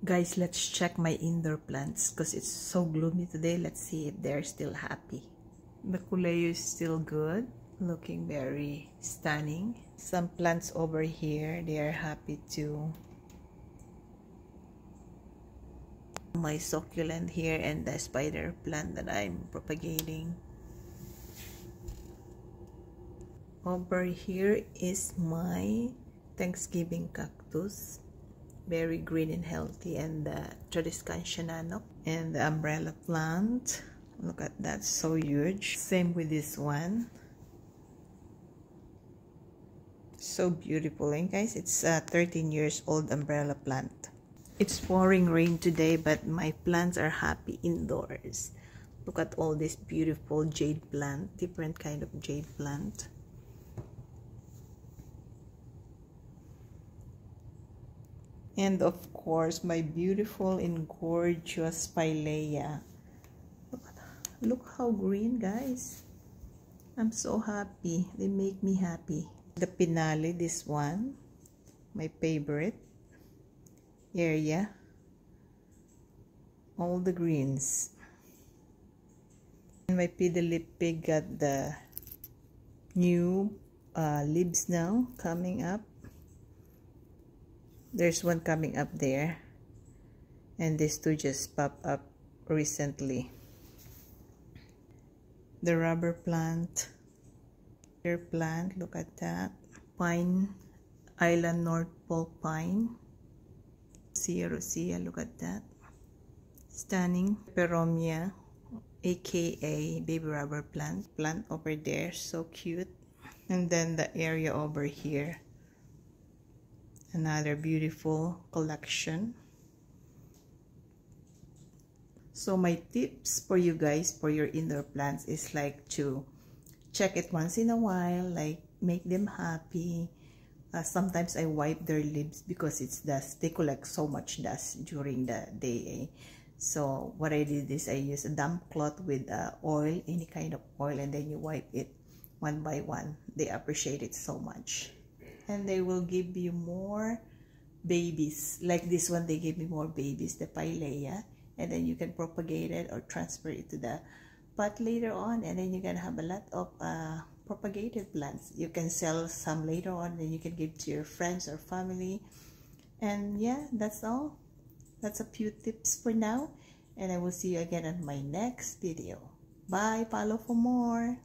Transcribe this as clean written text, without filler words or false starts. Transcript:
Guys, let's check my indoor plants because it's so gloomy today. Let's see if they're still happy. The Kuleo is still good, looking very stunning. Some plants over here, they are happy too. My succulent here and the spider plant that I'm propagating. Over here is my Thanksgiving cactus, very green and healthy, and the Tradescantianano and the umbrella plant. Look at that, so huge. Same with this one, so beautiful. And guys, it's a 13 years old umbrella plant. It's pouring rain today, but my plants are happy indoors. Look at all this beautiful jade plant, different kind of jade plant. And of course, my beautiful and gorgeous Pilea. Look how green, guys. I'm so happy. They make me happy. The Pinale, this one, my favorite area. All the greens. And my Pidilipig got the new leaves now coming up. There's one coming up there, and these two just popped up recently. The rubber plant, look at that. Pine, Island North Pole pine. Rosia, look at that. Stunning. Peromia, aka baby rubber plant over there, so cute. And then the area over here, another beautiful collection. So my tips for you guys for your indoor plants is like to check it once in a while, like make them happy. Sometimes I wipe their leaves because it's dust. They collect so much dust during the day. So what I did is I use a damp cloth with oil, any kind of oil, and then you wipe it one by one. They appreciate it so much. And they will give you more babies. Like this one, they give me more babies, the Pilea. And then you can propagate it or transfer it to the pot later on. And then you can have a lot of propagated plants. You can sell some later on, and you can give to your friends or family. And yeah, that's all. That's a few tips for now. And I will see you again on my next video. Bye. Follow for more.